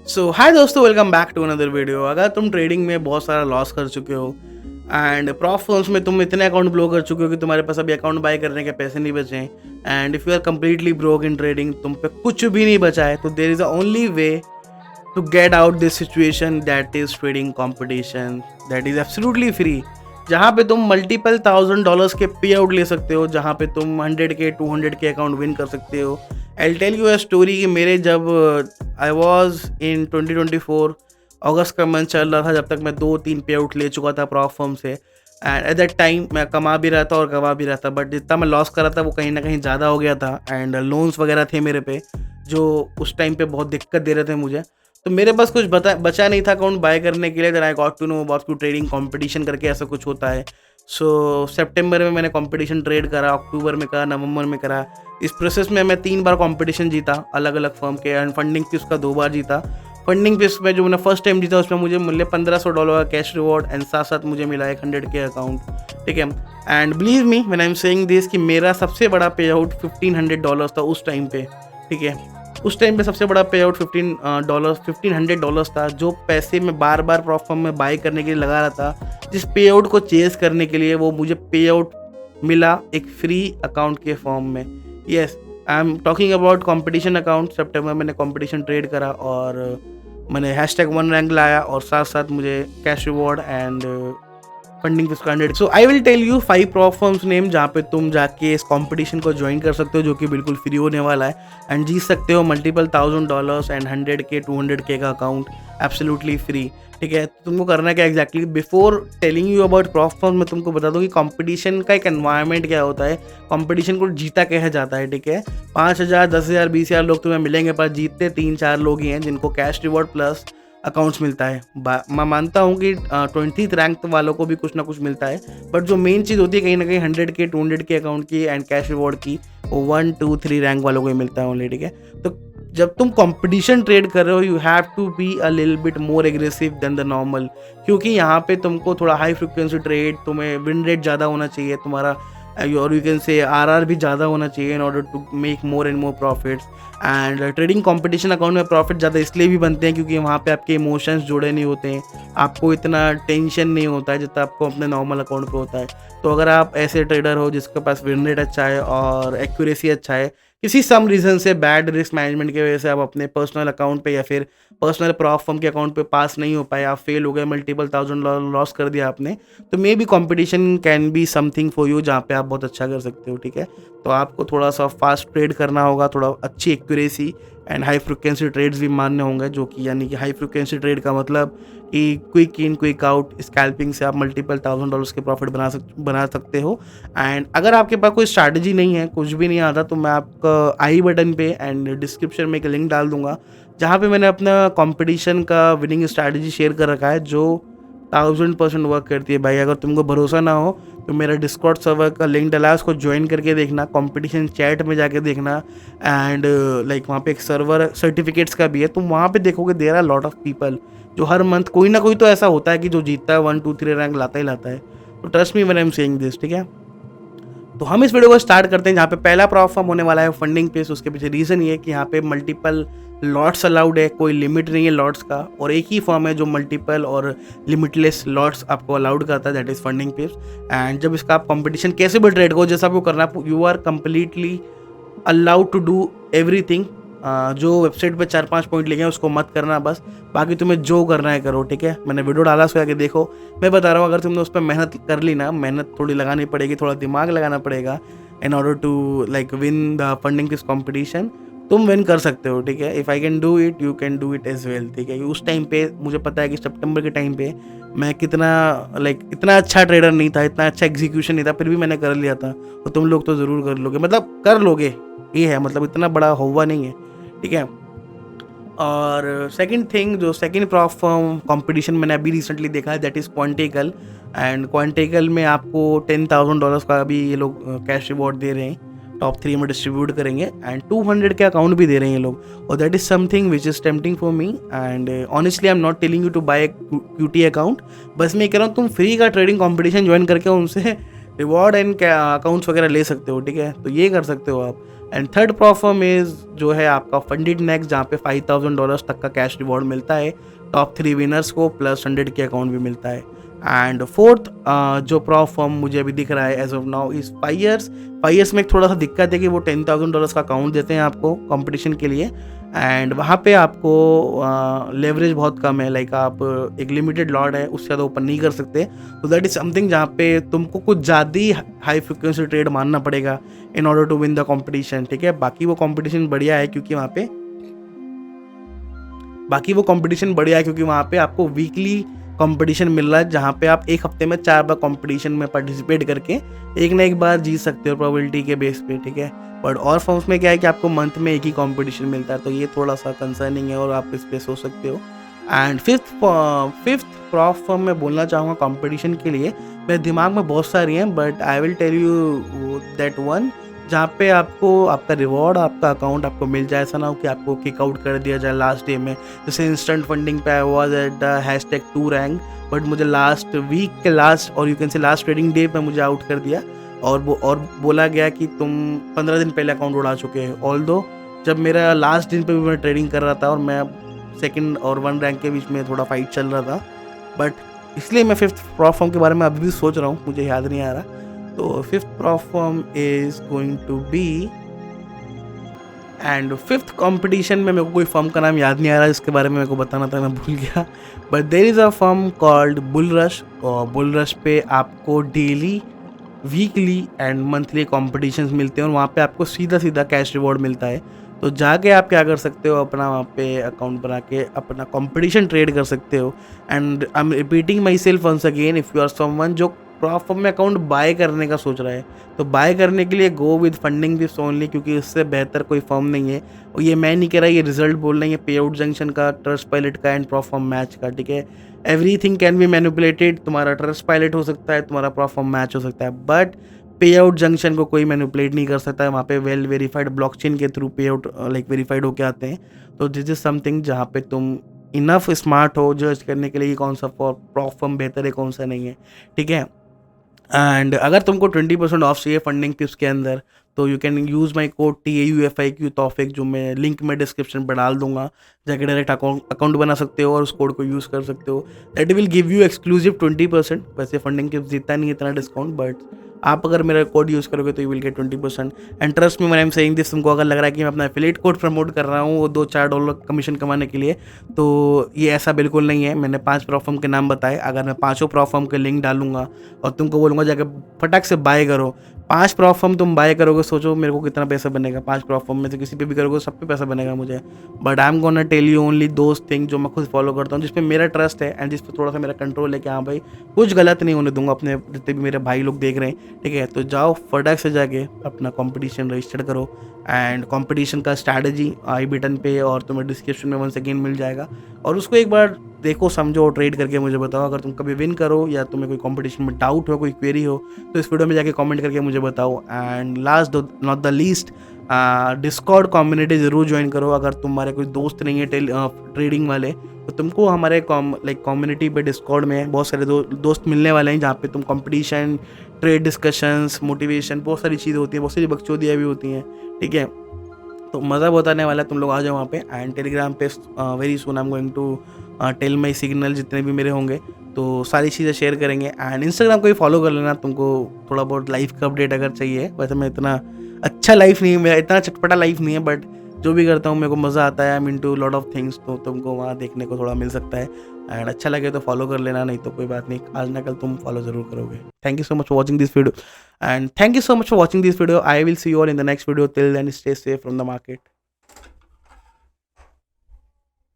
सो hi दोस्तों, welcome back to another video. अगर तुम ट्रेडिंग में बहुत सारा लॉस कर चुके हो एंड प्रॉप फर्म्स में तुम इतने अकाउंट ब्लो कर चुके हो कि तुम्हारे पास अभी अकाउंट बाय करने के पैसे नहीं बचे हैं and if you are completely broke in trading, तुम पे कुछ भी नहीं बचा है, तो there is a only way to get out this situation, that is trading competition, that is absolutely free. जहाँ पे तुम मल्टीपल $1000 के पे आउट ले सकते हो, जहाँ पे तुम 100K 200K अकाउंट विन कर सकते हो। I tell you a story कि मेरे जब आई वॉज इन 2024 अगस्त का मंथ चल रहा था, जब तक मैं 2-3 पे आउट ले चुका था प्रॉप फर्म से एंड एट दैट टाइम मैं कमा भी रहा था और गवा भी रहा था, बट जितना मैं लॉस कर रहा था वो कहीं ना कहीं ज़्यादा हो गया था एंड लोन्स वगैरह थे मेरे पे जो उस टाइम पे बहुत दिक्कत दे रहे थे मुझे। तो मेरे पास कुछ बचा नहीं था अकाउंट बाय करने के लिए। Then I got to know about to trading competition करके ऐसा कुछ होता है। सो सितंबर में मैंने कंपटीशन ट्रेड करा, अक्टूबर में करा, नवंबर में करा। इस प्रोसेस में मैं 3 बार कंपटीशन जीता अलग अलग फर्म के एंड फंडिंग फीस का 2 बार जीता। फंडिंग फीस में जो मैंने फर्स्ट टाइम जीता उसमें मुझे मिले $1500 का कैश रिवॉर्ड एंड साथ साथ मुझे मिला 100K अकाउंट, ठीक है। And believe me when I am saying this कि मेरा सबसे बड़ा पे आउट $1500 था उस टाइम पे, ठीक है। उस टाइम पे सबसे बड़ा पे आउट $1500 था, जो पैसे मैं बार बार प्रॉप फर्म में बाई करने के लिए लगा रहा था, जिस पे आउट को चेस करने के लिए वो मुझे पे आउट मिला एक फ्री अकाउंट के फॉर्म में। Yes, I am talking about competition account. सितंबर में मैंने कंपटीशन ट्रेड करा और मैंने #1 रैंक लाया और साथ साथ मुझे cash reward and funding fees 100। So I will tell you 5 prop firms name जहाँ पे तुम जाके इस कंपटीशन को ज्वाइन कर सकते हो, जो कि बिल्कुल फ्री होने वाला है एंड जीत सकते हो मल्टीपल $1000 एंड 100K 200K का अकाउंट एब्सोल्युटली फ्री, ठीक है। तो तुमको करना क्या exactly, before telling you about prop firm मैं तुमको बता दूं कि कंपटीशन का एक एनवायरनमेंट क्या होता है, कंपटीशन को जीता कहा जाता है, ठीक है। 5000 10,000 20,000 लोग तुम्हें मिलेंगे, पर जीतते 3-4 लोग ही हैं जिनको कैश रिवॉर्ड प्लस अकाउंट्स मिलता है। मैं मानता हूँ कि 20th रैंक वालों को भी कुछ ना कुछ मिलता है, बट जो मेन चीज़ होती है कहीं ना कहीं 100K 200K अकाउंट की एंड कैश रिवॉर्ड की, वो 1 2 3 रैंक वालों को ही मिलता है ओनली, ठीक है। तो जब तुम कंपटीशन ट्रेड कर रहे हो you have to be a little bit more aggressive than the normal, क्योंकि यहाँ पे तुमको थोड़ा हाई फ्रिक्वेंसी ट्रेड, तुम्हें विन रेट ज़्यादा होना चाहिए तुम्हारा, और यू कैन से आरआर भी ज़्यादा होना चाहिए in order to make more and more profits. And trading competition account में प्रॉफिट ज़्यादा इसलिए भी बनते हैं क्योंकि वहाँ पे आपके इमोशंस जुड़े नहीं होते हैं, आपको इतना टेंशन नहीं होता है जितना आपको अपने नॉर्मल अकाउंट पे होता है। तो अगर आप ऐसे ट्रेडर हो जिसके पास विन रेट अच्छा है और एक्यूरेसी अच्छा है, किसी सम रीज़न से बैड रिस्क मैनेजमेंट की वजह से आप अपने पर्सनल अकाउंट पे या फिर पर्सनल प्रॉप फर्म के अकाउंट पे पास नहीं हो पाए, आप फेल हो गए, मल्टीपल $1000 लॉस कर दिया आपने, तो may be competition can be something for you जहाँ पे आप बहुत अच्छा कर सकते हो, ठीक है। तो आपको थोड़ा सा फास्ट ट्रेड करना होगा, थोड़ा अच्छी accuracy and high frequency trades भी मानने होंगे, जो कि यानी कि हाई फ्रिक्वेंसी ट्रेड का मतलब कि quick in quick out scalping से आप मल्टीपल $1000 के प्रॉफिट बना सकते हो। एंड अगर आपके पास कोई स्ट्रैटेजी नहीं है, कुछ भी नहीं आता, तो मैं आपका आई बटन पे एंड डिस्क्रिप्शन में एक लिंक डाल दूंगा जहाँ पे मैंने अपना कंपटीशन का विनिंग स्ट्रैटेजी शेयर कर रखा है जो 1000% वर्क करती है भाई। अगर तुमको भरोसा ना हो तो मेरा डिस्कॉर्ड सर्वर का लिंक डाला है, उसको ज्वाइन करके देखना, कंपटीशन चैट में जाके देखना एंड लाइक वहाँ पे एक सर्वर सर्टिफिकेट्स का भी है, तुम वहाँ पे देखोगे there are lot of people जो हर मंथ कोई ना कोई तो ऐसा होता है कि जो जीतता है 1 2 3 रैंक लाता ही लाता है। तो trust me when I am saying this, ठीक है। तो हम इस वीडियो को स्टार्ट करते हैं जहाँ पे पहला प्रॉप फॉर्म होने वाला है फंडिंग पेस। उसके पीछे रीज़न ये है कि यहाँ पे मल्टीपल लॉट्स अलाउड है, कोई लिमिट नहीं है लॉट्स का, और एक ही फॉर्म है जो मल्टीपल और लिमिटलेस लॉट्स आपको अलाउड करता है, that is funding pace. And जब इसका आप कंपटीशन कैसे भी ट्रेड को जैसा आपको करना है, you are completely allowed to do everything. जो वेबसाइट पे 4-5 पॉइंट लिखे हैं उसको मत करना बस, बाकी तुम्हें जो करना है करो, ठीक है। मैंने वीडियो डाला उसको आके देखो। मैं बता रहा हूँ अगर तुमने उस पर मेहनत कर ली ना, मेहनत थोड़ी लगानी पड़ेगी, थोड़ा दिमाग लगाना पड़ेगा in order to like win the funding this competition, तुम विन कर सकते हो, ठीक है। If I can do it you can do it as well, ठीक है। उस टाइम पे मुझे पता है कि सितंबर के टाइम पे मैं कितना इतना अच्छा ट्रेडर नहीं था, इतना अच्छा एग्जीक्यूशन नहीं था, फिर भी मैंने कर लिया था। तो तुम लोग तो ज़रूर कर लोगे, मतलब कर लोगे, ये है, मतलब इतना बड़ा हुआ नहीं है, ठीक है। और सेकंड थिंग, जो सेकंड प्रॉप फॉर्म कंपटीशन मैंने अभी रिसेंटली देखा है, दैट इज़ क्वांटिकल। एंड क्वांटिकल में आपको $10,000 का अभी ये लोग कैश रिवॉर्ड दे रहे हैं, टॉप 3 में डिस्ट्रीब्यूट करेंगे एंड 200 के अकाउंट भी दे रहे हैं ये लोग, और that is something which is tempting for me. And honestly I am not telling you to buy QT account, बस मैं कह रहा हूँ तुम फ्री का ट्रेडिंग कॉम्पिटिशन ज्वाइन करके उनसे रिवॉर्ड एंड अकाउंट्स वगैरह ले सकते हो, ठीक है। तो ये कर सकते हो आप। And third prop firm is जो है आपका फंडेड नेक्स्ट, जहाँ पे $5,000 तक का कैश रिवॉर्ड मिलता है टॉप 3 विनर्स को, प्लस 100 के अकाउंट भी मिलता है। एंड फोर्थ जो प्रॉप फर्म मुझे अभी दिख रहा है एज ऑफ नाउ इज़ फाइयर्स। फाइयर्स में एक थोड़ा सा दिक्कत है कि वो $10,000 का अकाउंट देते हैं आपको कंपटीशन के लिए, एंड वहाँ पे आपको लेवरेज बहुत कम है, लाइक आप एक लिमिटेड लॉट है उससे ज़्यादा ओपन नहीं कर सकते। तो दैट इज़ समथिंग जहाँ पे तुमको कुछ ज़्यादा ही हाई फ्रिक्वेंसी ट्रेड मानना पड़ेगा in order to win the competition, ठीक है। बाकी वो कंपटीशन बढ़िया है क्योंकि वहाँ पे आपको वीकली कंपटीशन मिल रहा है, जहाँ पे आप एक हफ्ते में 4 बार कंपटीशन में पार्टिसिपेट करके एक ना एक बार जीत सकते हो प्रोबेबिलिटी के बेस पे, ठीक है। बट और फॉर्म्स में क्या है कि आपको मंथ में एक ही कंपटीशन मिलता है, तो ये थोड़ा सा कंसर्निंग है और आप इस पे सोच सकते हो। एंड फिफ्थ प्रॉप फर्म में बोलना चाहूँगा कंपटीशन के लिए, मेरे दिमाग में बहुत सारी हैं, but I will tell you that one जहाँ पे आपको आपका रिवॉर्ड, आपका अकाउंट आपको मिल जाए, ऐसा ना हो कि आपको किक आउट कर दिया जाए लास्ट डे में। जैसे इंस्टेंट फंडिंग पे I was at #2 rank, but मुझे लास्ट वीक के लास्ट और you can say last trading day पे मुझे आउट कर दिया और बोला गया कि तुम 15 दिन पहले अकाउंट उड़ा चुके हो। ऑल्दो जब मेरा लास्ट दिन पे भी मैं ट्रेडिंग कर रहा था और मैं सेकंड और 1 रैंक के बीच में थोड़ा फाइट चल रहा था, बट इसलिए मैं फिफ्थ प्रॉप फर्म के बारे में अभी भी सोच रहा हूँ, मुझे याद नहीं आ रहा। तो fifth prop firm is going to be, and fifth competition में मेरे को कोई फर्म का नाम याद नहीं आ रहा, इसके बारे में मेरे को बताना था, मैं भूल गया। But there is a firm called Bull Rush, और बुल रश पे आपको daily, weekly and monthly competitions मिलते हैं और वहाँ पे आपको सीधा सीधा कैश रिवॉर्ड मिलता है। तो जाके आप क्या कर सकते हो, अपना वहाँ पे अकाउंट बना के अपना कंपटीशन ट्रेड कर सकते हो। And I am repeating myself once again, if you are someone जो प्रॉप फर्म में अकाउंट बाय करने का सोच रहा है, तो बाय करने के लिए go with funding this only, क्योंकि इससे बेहतर कोई फर्म नहीं है। और ये मैं नहीं कह रहा, ये रिजल्ट बोल रहे हैं, ये पे आउट जंक्शन का, ट्रस्ट पायलट का एंड प्रॉप फर्म मैच का, ठीक है। एवरीथिंग कैन बी मैनिपुलेटेड, तुम्हारा ट्रस्ट पायलट हो सकता है, तुम्हारा प्रॉप फर्म मैच हो सकता है, बट पे आउट जंक्शन को कोई मैनिपुलेट नहीं कर सकता है। वहाँ पे वेल वेरीफाइड ब्लॉकचेन के थ्रू पे आउट लाइक वेरीफाइड होके आते हैं। तो दिस इज समथिंग जहाँ पे तुम इनफ स्मार्ट हो जज करने के लिए कि कौन सा प्रॉप फर्म बेहतर है, कौन सा नहीं है, ठीक है। एंड अगर तुमको 20% ऑफ चाहिए फंडिंग टिप्स के अंदर, तो you can use my code TAUFIQ Taufiq, जो मैं लिंक में डिस्क्रिप्शन पर डाल दूंगा, जाके डायरेक्ट अकाउंट बना सकते हो और उस कोड को यूज़ कर सकते हो। That will give you exclusive 20%। वैसे फंडिंग टिप्स देता नहीं है इतना डिस्काउंट, बट आप अगर मेरा कोड यूज़ करोगे तो you will get 20%। And trust me when I am saying this, तुमको अगर लग रहा है कि मैं अपना एफिलिएट कोड प्रमोट कर रहा हूँ वो $2-4 कमीशन कमाने के लिए, तो ये ऐसा बिल्कुल नहीं है। मैंने 5 प्रॉप फर्म के नाम बताए, अगर मैं 5 प्रॉप फर्म के लिंक डालूंगा और तुमको बोलूँगा जाकर फटाक से बाय करो, 5 प्रॉप फर्म तुम बाय करोगे, सोचो मेरे को कितना पैसा बनेगा। 5 प्रॉप फर्म में से किसी पे भी करोगे सब पे पैसा बनेगा मुझे, but I am gonna tell you only those thing जो मैं खुद फॉलो करता हूँ, जिसपे मेरा ट्रस्ट है एंड जिसपे थोड़ा सा मेरा कंट्रोल है कि हाँ भाई कुछ गलत नहीं होने दूंगा अपने, जितने भी मेरे भाई लोग देख रहे हैं, ठीक है। तो जाओ फटाक से जाके अपना कंपटीशन रजिस्टर करो, एंड कंपटीशन का स्ट्रैटेजी आई बटन पे और तुम्हें डिस्क्रिप्शन में वंस अगेन मिल जाएगा, और उसको एक बार देखो, समझो, ट्रेड करके मुझे बताओ। अगर तुम कभी विन करो या तुम्हें कोई कंपटीशन में डाउट हो, कोई क्वेरी हो, तो इस वीडियो में जाके कमेंट करके मुझे बताओ। And last not the least, Discord community ज़रूर ज्वाइन करो। अगर तुम्हारे कोई दोस्त नहीं है ट्रेडिंग वाले, तो तुमको हमारे कम्युनिटी पे डिस्कॉर्ड में बहुत सारे दोस्त मिलने वाले हैं, जहाँ पे तुम कंपटीशन, ट्रेड डिस्कशंस, मोटिवेशन, बहुत सारी चीज़ें होती हैं, बहुत सारी बकचोदियाँ भी होती हैं, ठीक है। तो मज़ा बहुत आने वाला है, तुम लोग आ जाओ वहाँ पे। एंड टेलीग्राम पे very soon I am going to tell my signal, जितने भी मेरे होंगे तो सारी चीज़ें शेयर करेंगे। एंड इंस्टाग्राम को भी फॉलो कर लेना, तुमको थोड़ा बहुत लाइफ का अपडेट अगर चाहिए। वैसे मैं इतना अच्छा लाइफ नहीं है, मेरा इतना चटपटा लाइफ नहीं है, बट जो भी करता हूँ मेरे को मज़ा आता है। I am into lot of things, तो तुमको वहाँ देखने को थोड़ा मिल सकता है। एंड अच्छा लगे तो फॉलो कर लेना, नहीं तो कोई बात नहीं, आज ना कल तुम फॉलो ज़रूर करोगे। Thank you so much for watching this video, and thank you so much for watching this video. I will see you all in the next video. Till then stay safe from the market.